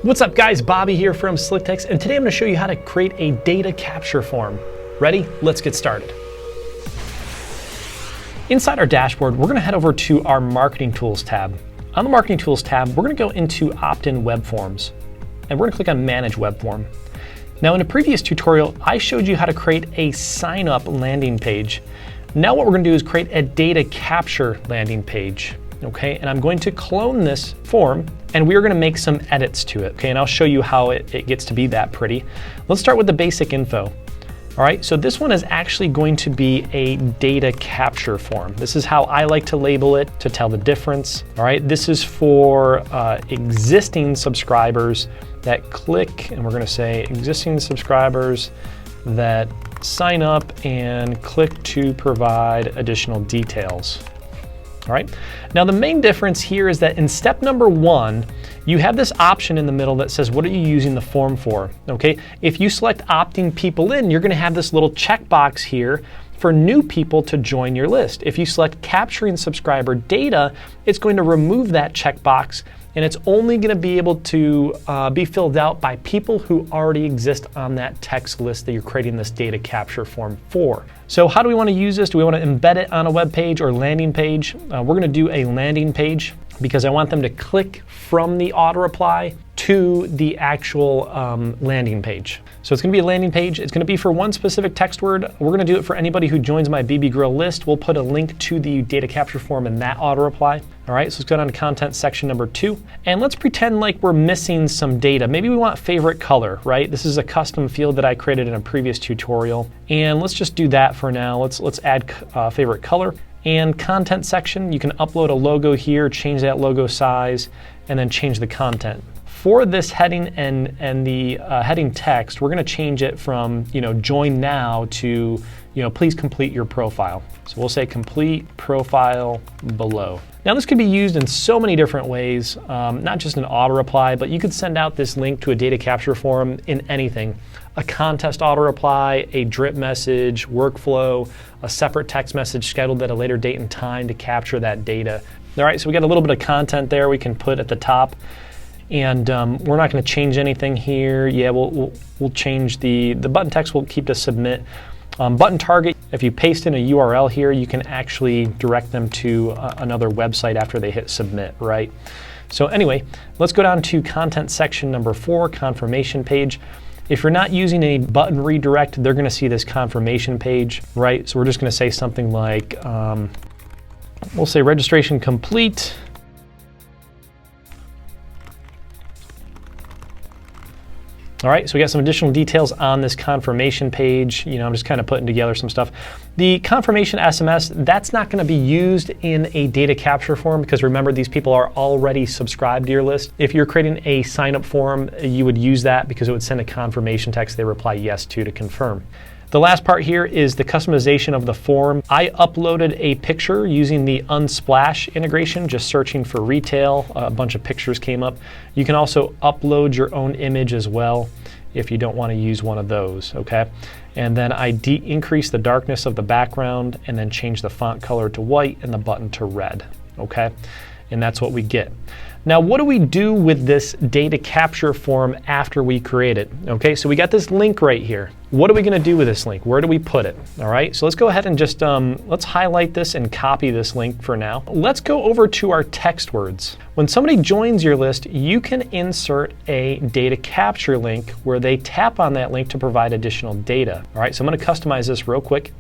What's up guys, Bobby here from SlickText, and today I'm going to show you how to create a data capture form. Ready? Let's get started. Inside our dashboard, we're going to head over to our Marketing Tools tab. On the Marketing Tools tab, we're going to go into Opt-in Web Forms, and we're going to click on Manage Web Form. Now in a previous tutorial, I showed you how to create a sign-up landing page. Now what we're going to do is create a data capture landing page. Okay, and I'm going to clone this form and we are going to make some edits to it. Okay, and I'll show you how it gets to be that pretty. Let's start with the basic info. All right, so this one is actually going to be a data capture form. This is how I like to label it to tell the difference. All right, this is for existing subscribers that click, and we're going to say existing subscribers that sign up and click to provide additional details. All right. Now the main difference here is that in step number 1, you have this option in the middle that says, what are you using the form for? Okay. If you select opting people in, you're going to have this little checkbox here for new people to join your list. If you select capturing subscriber data, it's going to remove that checkbox, and it's only going to be able to be filled out by people who already exist on that text list that you're creating this data capture form for. So how do we want to use this? Do we want to embed it on a web page or landing page? We're going to do a landing page because I want them to click from the auto reply to the actual landing page. So it's going to be a landing page. It's going to be for one specific text word. We're going to do it for anybody who joins my BB Grill list. We'll put a link to the data capture form in that auto reply. All right, so let's go down to content section number 2. And let's pretend like we're missing some data. Maybe we want favorite color, right? This is a custom field that I created in a previous tutorial. And let's just do that for now. Let's add favorite color. And content section, you can upload a logo here, change that logo size, and then change the content. For this heading and the heading text, we're going to change it from join now to please complete your profile. So we'll say complete profile below. Now this could be used in so many different ways, not just an auto reply, but you could send out this link to a data capture form in anything. A contest auto reply, a drip message, workflow, a separate text message scheduled at a later date and time to capture that data. All right, so we got a little bit of content there we can put at the top. And we're not going to change anything here. Yeah, we'll change the button text. We'll keep to submit. Button target, if you paste in a URL here, you can actually direct them to another website after they hit submit, right? So anyway, let's go down to content section number 4, confirmation page. If you're not using a button redirect, they're going to see this confirmation page, right? So we're just going to say something like, we'll say registration complete. All right, so we got some additional details on this confirmation page. I'm just kind of putting together some stuff. The confirmation SMS, that's not going to be used in a data capture form because remember, these people are already subscribed to your list. If you're creating a sign-up form, you would use that because it would send a confirmation text they reply yes to confirm. The last part here is the customization of the form. I uploaded a picture using the Unsplash integration, just searching for retail. A bunch of pictures came up. You can also upload your own image as well if you don't want to use one of those, okay? And then I increase the darkness of the background and then change the font color to white and the button to red, okay? And that's what we get. Now, what do we do with this data capture form after we create it? Okay, so we got this link right here. What are we going to do with this link? Where do we put it? All right, so let's go ahead and just let's highlight this and copy this link for now. Let's go over to our text words. When somebody joins your list, you can insert a data capture link where they tap on that link to provide additional data. All right, so I'm going to customize this real quick.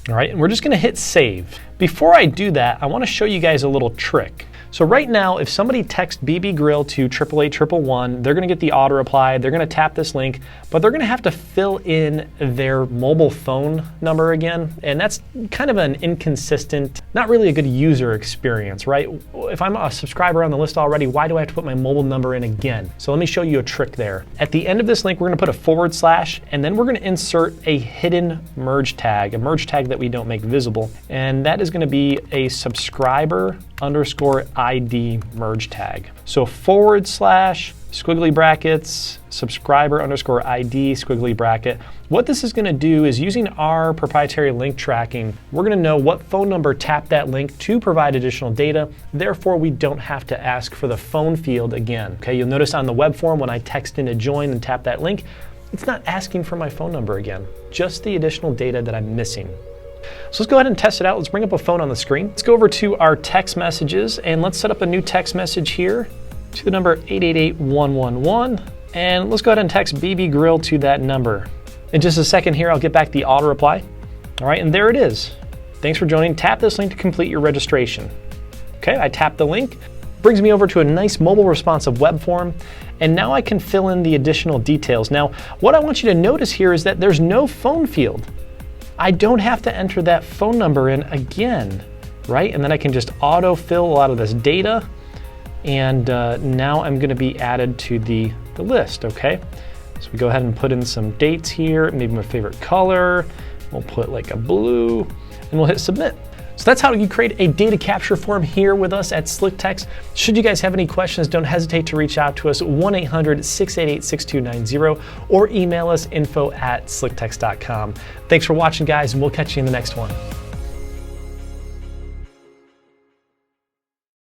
All right, and we're just going to hit save. Before I do that, I want to show you guys a little trick. So right now, if somebody texts BB Grill to 888-111, they're going to get the auto reply, they're going to tap this link, but they're going to have to fill in their mobile phone number again, and that's kind of an inconsistent, not really a good user experience, right? If I'm a subscriber on the list already, why do I have to put my mobile number in again? So let me show you a trick there. At the end of this link, we're going to put a /, and then we're going to insert a hidden merge tag, a merge tag that we don't make visible, and that is going to be a subscriber _ID merge tag. So /, squiggly brackets, subscriber underscore ID, squiggly bracket. What this is going to do is, using our proprietary link tracking, we're going to know what phone number tapped that link to provide additional data. Therefore, we don't have to ask for the phone field again. Okay, you'll notice on the web form when I text in to join and tap that link, it's not asking for my phone number again, just the additional data that I'm missing. So let's go ahead and test it out. Let's bring up a phone on the screen. Let's go over to our text messages and let's set up a new text message here to the number 888-111. And let's go ahead and text BB Grill to that number. In just a second here, I'll get back the auto reply. All right, and there it is. Thanks for joining. Tap this link to complete your registration. Okay, I tapped the link. Brings me over to a nice mobile responsive web form. And now I can fill in the additional details. Now, what I want you to notice here is that there's no phone field. I don't have to enter that phone number in again, right? And then I can just auto-fill a lot of this data. And now I'm gonna be added to the list, okay? So we go ahead and put in some dates here, maybe my favorite color. We'll put like a blue, and we'll hit submit. So that's how you create a data capture form here with us at SlickText. Should you guys have any questions, don't hesitate to reach out to us, 1-800-688-6290, or email us info@slicktext.com. Thanks for watching, guys, and we'll catch you in the next one.